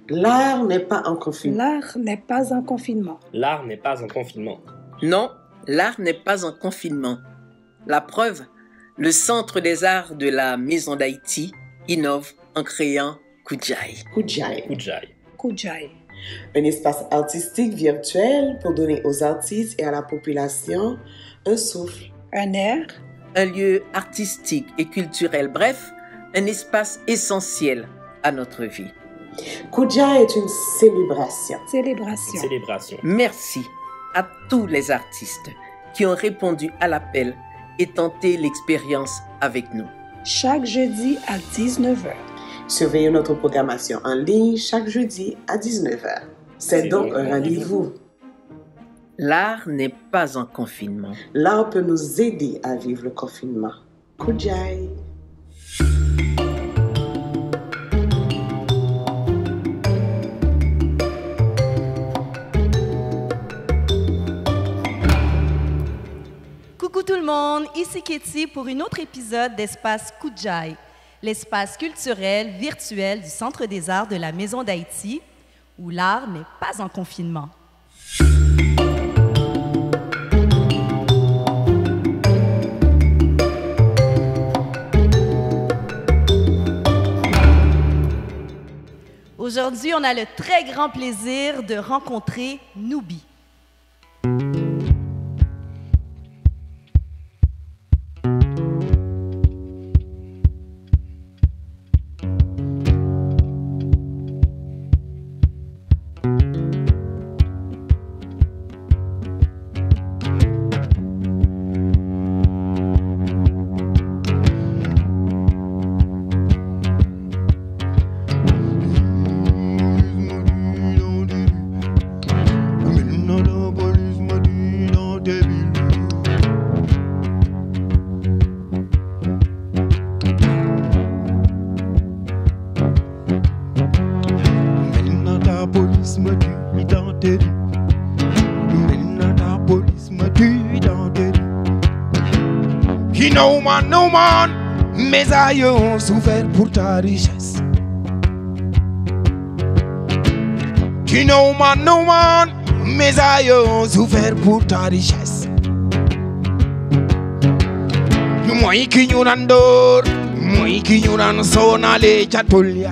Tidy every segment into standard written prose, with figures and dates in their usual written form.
L'art n'est pas en confinement. L'art n'est pas en confinement. L'art n'est pas en confinement. Non, l'art n'est pas en confinement. La preuve, le Centre des arts de la Maison d'Haïti innove en créant Kudjai. Kudjai. Kudjai. Kudjai. Un espace artistique virtuel pour donner aux artistes et à la population un souffle, un air, un lieu artistique et culturel, bref, un espace essentiel à notre vie. Kudjai est une célébration. Célébration. Merci à tous les artistes qui ont répondu à l'appel et tenté l'expérience avec nous. Chaque jeudi à 19h. Surveillez notre programmation en ligne chaque jeudi à 19h. C'est donc un rendez-vous. L'art n'est pas en confinement. L'art peut nous aider à vivre le confinement. Kudjai. Coucou tout le monde, ici Katie pour un autre épisode d'Espace Kudjai, l'espace culturel virtuel du Centre des arts de la Maison d'Haïti, où l'art n'est pas en confinement. Aujourd'hui, on a le très grand plaisir de rencontrer Noubi. No man, mes aïeux ont souffert pour ta richesse. No man, mes aïeux ont souffert pour ta richesse. Moi qui nous rendons, moi qui nous rendons son allée chatolia.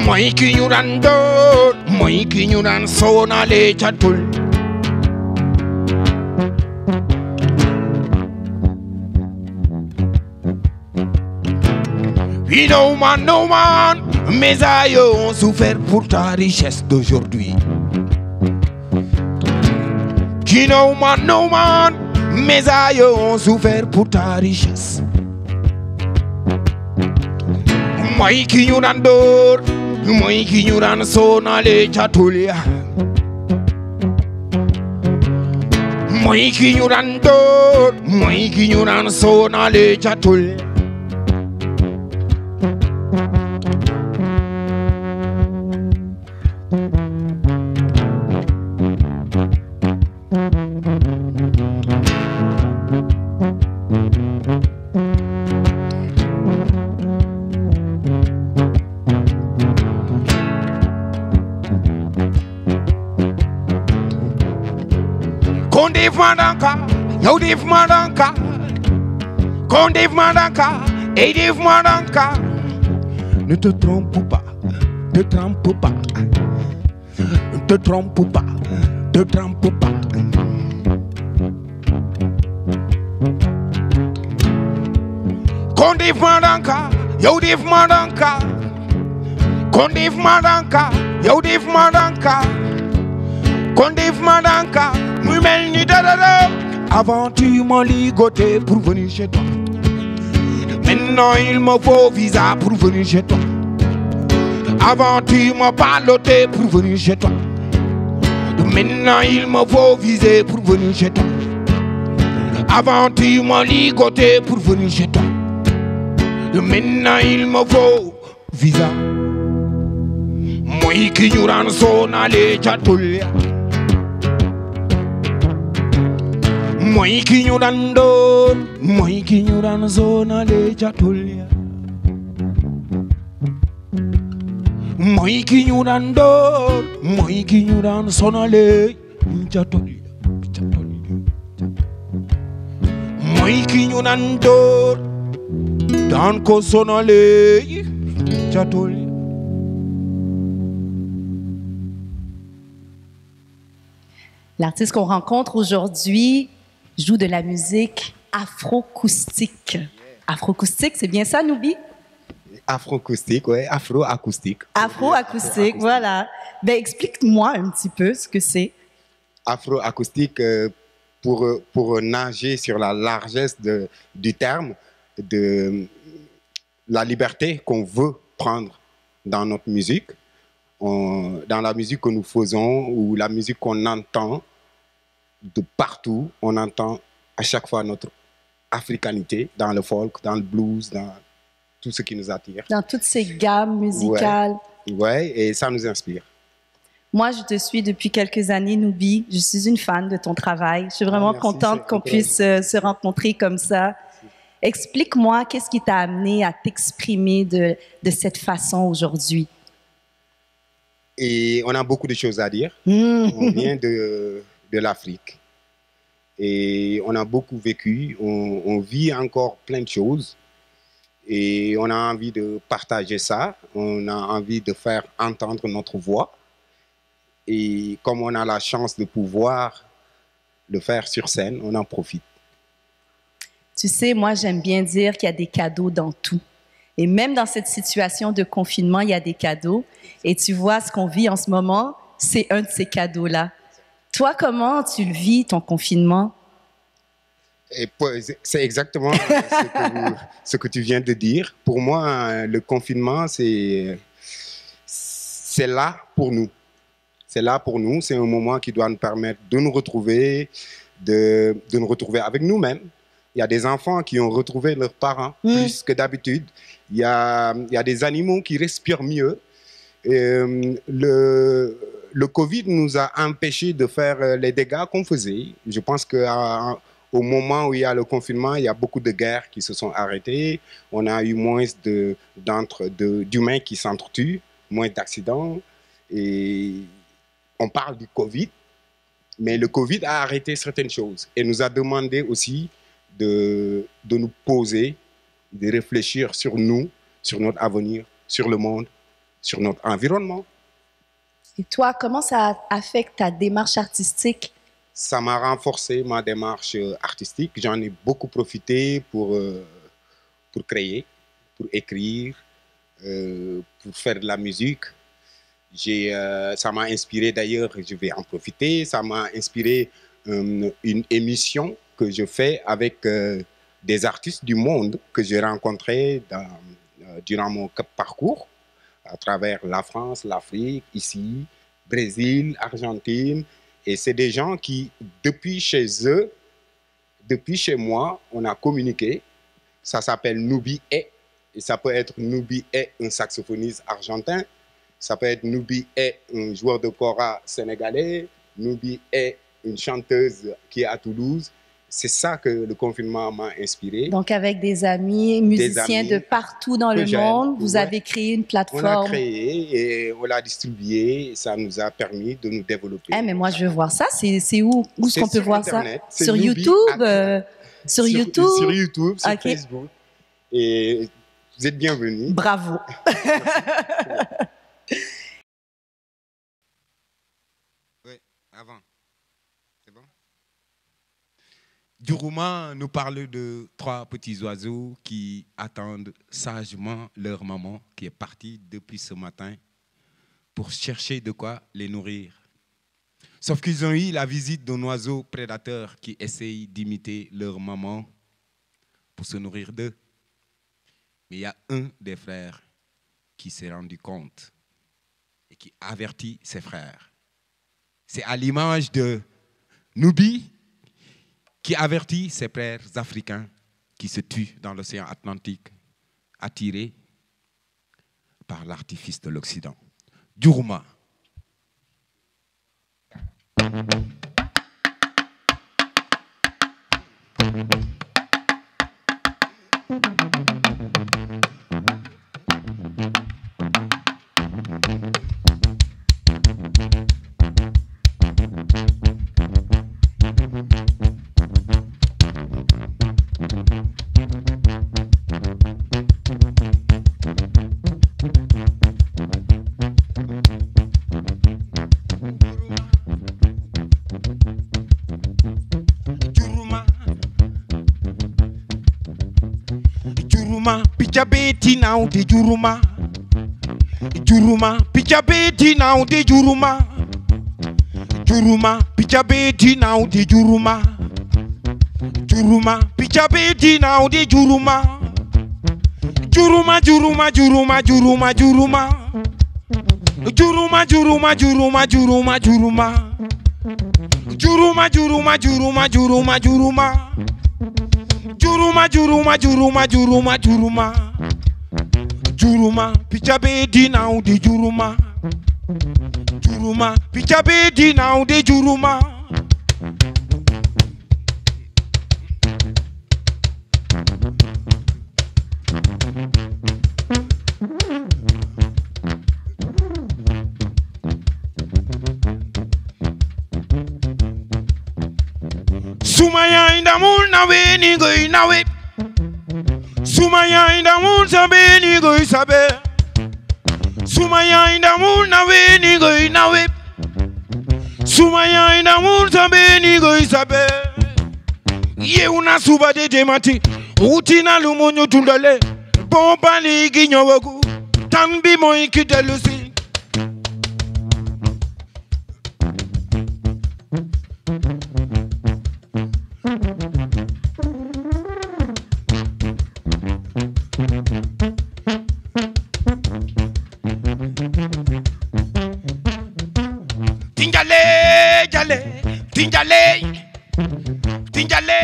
Moi qui nous rendons, moi qui nous rendons son allée chatolia. No man, mes aïeux ont souffert pour ta richesse d'aujourd'hui. No man, mes aïeux ont souffert pour ta richesse. Moi qui nous rendons, moi qui nous rendons son allée chatolia. Moi qui nous rendons, moi qui nous rendons son allée chatolia. Yaudif Madanka, Condif Madanka, Edif Madanka. Ne te trompe pas, te trompe pas, te trompe pas, te trompe pas. Condif Madanka, Yaudif Madanka, Condif Madanka, Yaudif Madanka, Condif Madanka, Mumel ni dadada. Avant tu m'as ligoté pour venir chez toi. Maintenant il me faut visa pour venir chez toi. Avant tu m'as balloté pour venir chez toi. Maintenant il me faut viser pour venir chez toi. Avant tu m'as ligoté pour venir chez toi. Maintenant il me faut visa. Moi qui nous rends son allée chatolia. Moi qui nous rends, moi qui nous rends son allée chatolia. Moi qui nous donne d'or, moi qui nous donne son allée. Moi qui nous donne d'or, dans son allée. L'artiste qu'on rencontre aujourd'hui joue de la musique afro-acoustique. Afro-acoustique, c'est bien ça, Nubi? Afro-acoustique, ouais, afro-acoustique. Afro-acoustique, voilà. Ben, explique-moi un petit peu ce que c'est. Afro-acoustique, pour nager sur la largesse du terme, de la liberté qu'on veut prendre dans notre musique, dans la musique que nous faisons ou la musique qu'on entend de partout, on entend à chaque fois notre africanité dans le folk, dans le blues, dans tout ce qui nous attire. Dans toutes ces gammes musicales. Ouais, et ça nous inspire. Moi, je te suis depuis quelques années, Nubi. Je suis une fan de ton travail. Je suis vraiment contente qu'on puisse se rencontrer comme ça. Explique-moi, qu'est-ce qui t'a amené à t'exprimer de cette façon aujourd'hui? Et on a beaucoup de choses à dire. On vient de l'Afrique. Et on a beaucoup vécu. On vit encore plein de choses. Et on a envie de partager ça. On a envie de faire entendre notre voix. Et comme on a la chance de pouvoir le faire sur scène, on en profite. Tu sais, moi, j'aime bien dire qu'il y a des cadeaux dans tout. Et même dans cette situation de confinement, il y a des cadeaux. Et tu vois, ce qu'on vit en ce moment, c'est un de ces cadeaux-là. Toi, comment tu le vis, ton confinement? C'est exactement ce que tu viens de dire. Pour moi, le confinement, c'est là pour nous. C'est là pour nous. C'est un moment qui doit nous permettre de nous retrouver, de nous retrouver avec nous-mêmes. Il y a des enfants qui ont retrouvé leurs parents plus que d'habitude. Il y a des animaux qui respirent mieux. Le Covid nous a empêchés de faire les dégâts qu'on faisait. Je pense qu'au moment où il y a le confinement, il y a beaucoup de guerres qui se sont arrêtées. On a eu moins d'humains qui s'entretuent, moins d'accidents. Et on parle du Covid, mais le Covid a arrêté certaines choses et nous a demandé aussi de nous poser, de réfléchir sur nous, sur notre avenir, sur le monde, sur notre environnement. Et toi, comment ça affecte ta démarche artistique? Ça m'a renforcé ma démarche artistique. J'en ai beaucoup profité pour créer, pour écrire, pour faire de la musique. Ça m'a inspiré d'ailleurs, je vais en profiter, ça m'a inspiré une émission que je fais avec des artistes du monde que j'ai rencontrés durant mon parcours à travers la France, l'Afrique, ici, Brésil, Argentine. Et c'est des gens qui, depuis chez eux, depuis chez moi, on a communiqué. Ça s'appelle Nubi et ça peut être Nubi et un saxophoniste argentin. Ça peut être Nubi et un joueur de kora sénégalais. Nubi et une chanteuse qui est à Toulouse. C'est ça que le confinement m'a inspiré. Donc, avec des amis musiciens de partout dans le monde, vous avez créé une plateforme. On a créé et on l'a distribué. Et ça nous a permis de nous développer. Mais moi, je veux voir ça. C'est où est-ce qu'on peut voir Internet. Ça? Sur YouTube? Sur YouTube? Sur YouTube, sur Facebook. Et vous êtes bienvenus. Bravo. Oui, avant. C'est bon? Djourouma nous parle de 3 petits oiseaux qui attendent sagement leur maman qui est partie depuis ce matin pour chercher de quoi les nourrir. Sauf qu'ils ont eu la visite d'un oiseau prédateur qui essaye d'imiter leur maman pour se nourrir d'eux. Mais il y a un des frères qui s'est rendu compte et qui avertit ses frères. C'est à l'image de Nubi qui avertit ses frères africains qui se tuent dans l'océan Atlantique, attirés par l'artifice de l'Occident. Djourouma. Juruma, picha beti now de Juruma. Juruma, picha beti now de Juruma. Juruma, picha beti now de Juruma. Juruma, picha beti now de Juruma. Juruma, Juruma, Juruma, Juruma, Juruma. Juruma, Juruma, Juruma, Juruma, Juruma. Juruma, Juruma, Juruma, Juruma, Juruma. Juruma, Juruma, Juruma, Juruma, Juruma. Juruma, picha bedi now de Juruma. Juruma, picha bedi now de Juruma. Sumaya in the moon na we ni go na we. Sumaya in the moon sabe ni go sabe. Sumaya in the moon na we ni go na we. Sumaya in the moon sabe ni go sabe. Ye una suba de demati. Utina lumonyo tundale. Bomba ni ginyowagu. Tambi mo ikitelusi. Tinjale, jale, tinjale, tinjale,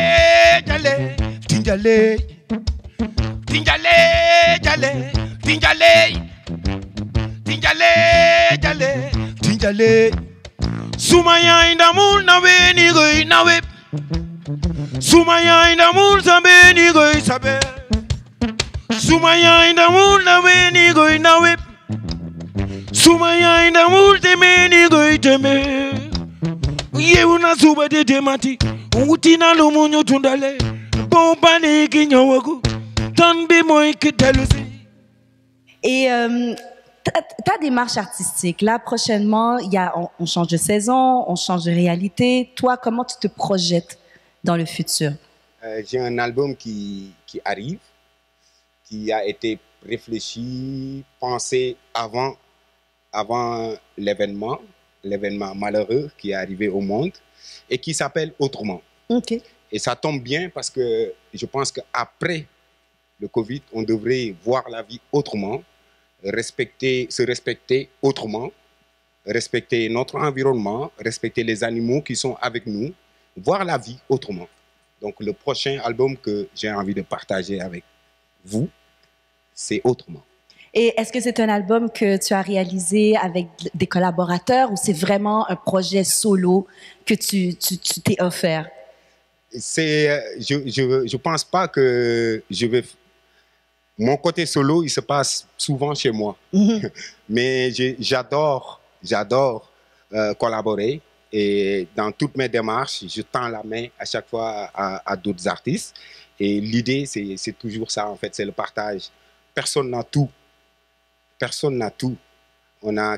jale, tinjale, tinjale, jale, tinjale, tinjale, jale, tinjale. Sumaya in the moon na we ni go na we. Sumaya in the moon sabe ni go sabe. Sumaya in the moon na we ni go na we. Sumaya in the moon te me ni go teme. Ye una suba de temati. Utina lumunyo tundale. Bomba ni kinyowagu. Tanbi mo ikitelusi. Et ta démarche artistique, là, prochainement, on change de saison, on change de réalité. Toi, comment tu te projettes dans le futur? J'ai un album qui arrive, qui a été réfléchi, pensé avant l'événement malheureux qui est arrivé au monde et qui s'appelle Autrement. Okay. Et ça tombe bien parce que je pense qu'après le Covid, on devrait voir la vie autrement, se respecter autrement, respecter notre environnement, respecter les animaux qui sont avec nous, voir la vie autrement. Donc le prochain album que j'ai envie de partager avec vous, c'est Autrement. Et est-ce que c'est un album que tu as réalisé avec des collaborateurs ou c'est vraiment un projet solo que tu t'es offert? Je pense pas que je vais... Mon côté solo, il se passe souvent chez moi. Mm-hmm. Mais j'adore collaborer. Et dans toutes mes démarches, je tends la main à chaque fois à d'autres artistes. Et l'idée, c'est toujours ça, en fait, c'est le partage. Personne n'a tout. Personne n'a tout. On a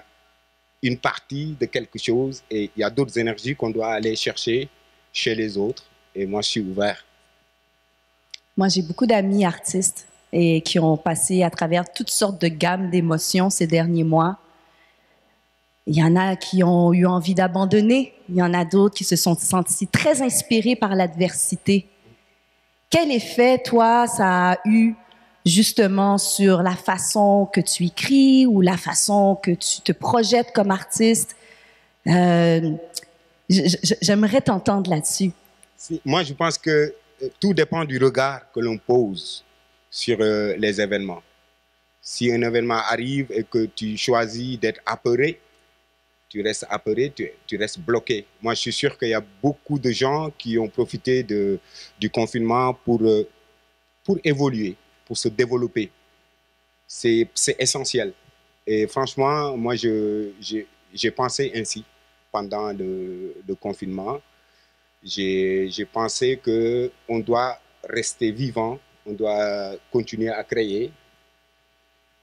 une partie de quelque chose et il y a d'autres énergies qu'on doit aller chercher chez les autres. Et moi, je suis ouvert. Moi, j'ai beaucoup d'amis artistes et qui ont passé à travers toutes sortes de gammes d'émotions ces derniers mois. Il y en a qui ont eu envie d'abandonner. Il y en a d'autres qui se sont sentis très inspirés par l'adversité. Quel effet, toi, ça a eu justement sur la façon que tu écris ou la façon que tu te projettes comme artiste? J'aimerais t'entendre là-dessus. Moi, je pense que tout dépend du regard que l'on pose sur les événements. Si un événement arrive et que tu choisis d'être apeuré, tu restes apeuré, tu restes bloqué. Moi, je suis sûr qu'il y a beaucoup de gens qui ont profité du confinement pour évoluer, pour se développer. C'est essentiel. Et franchement, moi, j'ai pensé ainsi pendant le confinement. J'ai pensé qu'on doit rester vivant, on doit continuer à créer,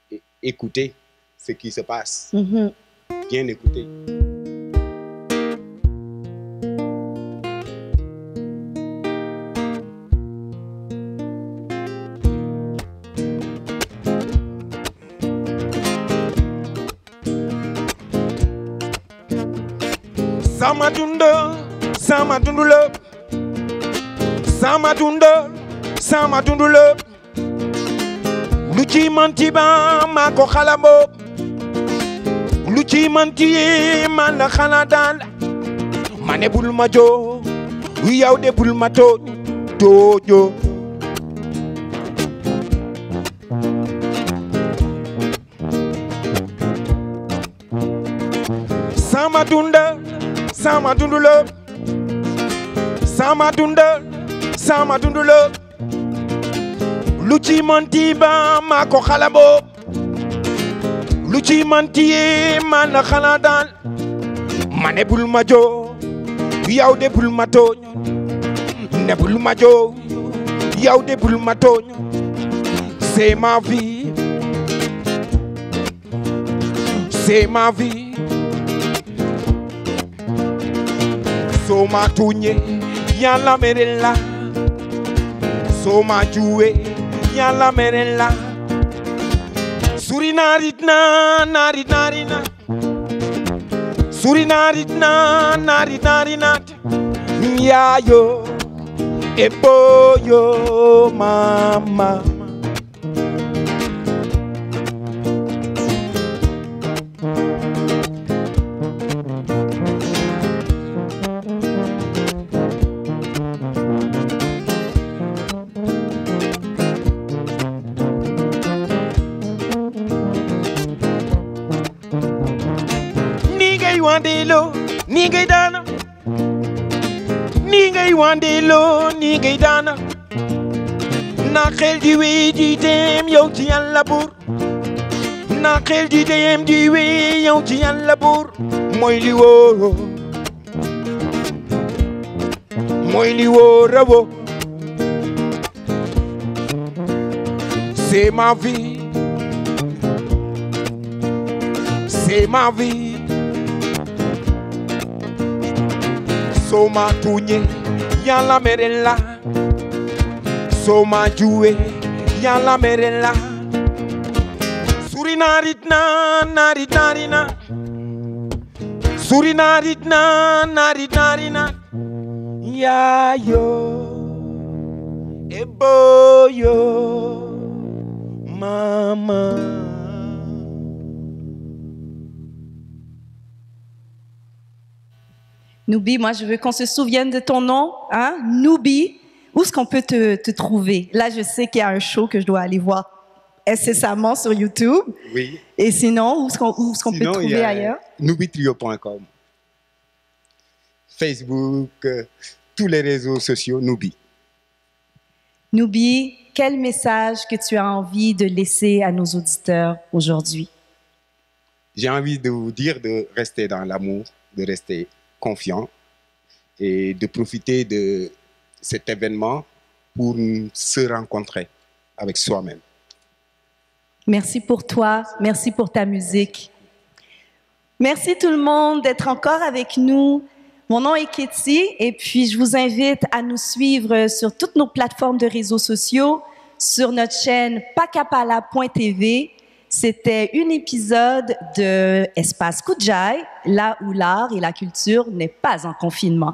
et écouter ce qui se passe. Mm-hmm. Bien écouter. sama dunda sama dundulëp sama dunda sama dundulëp lu ci manti ba maa ko xalabo lu ci manti man la xala daal ma ne bul ma joo yow de bul ma tooñ tooñoo sama dunda sama dundulëp sama dunda sama dundulëp lu ci manti ba maa ko xalabo lu ci manti man la xala daal ma ne bul ma joo yow de bul ma tooñ ne bul ma joo yow de bul ma tooñ c'est ma vie c'est ma vie soo ma tuñe yàlla mere la soo ma juwe yàlla mere la suri narit na narit narina suri narit na narit narinat yayo eboyo mama wandelo ni ngay daana ni ngay wandelo ni ngay daana na xel di wéy di dem yow ci Yàlla buur na xel di dem di wéy yow ci Yàlla buur mooy li wóor mooy li wóor a wóor c'est ma vie c'est ma vie soo ma tuñe yàlla mere la soo ma juwe yàlla mere la suri narit na narit narina suri narit na narit narina yayo eboyo mama. Nubi, moi, je veux qu'on se souvienne de ton nom, hein? Nubi, où est-ce qu'on peut te trouver? Là, je sais qu'il y a un show que je dois aller voir incessamment sur YouTube. Oui. Et sinon, où est-ce qu'on peut te trouver ailleurs? Nubitrio.com. Facebook, tous les réseaux sociaux, Nubi. Nubi, quel message que tu as envie de laisser à nos auditeurs aujourd'hui? J'ai envie de vous dire de rester dans l'amour, de rester confiant et de profiter de cet événement pour se rencontrer avec soi-même. Merci pour toi, merci pour ta musique. Merci tout le monde d'être encore avec nous. Mon nom est Ketty et puis je vous invite à nous suivre sur toutes nos plateformes de réseaux sociaux, sur notre chaîne pakapala.tv. C'était un épisode de Espace Koudjaï, là où l'art et la culture n'est pas en confinement.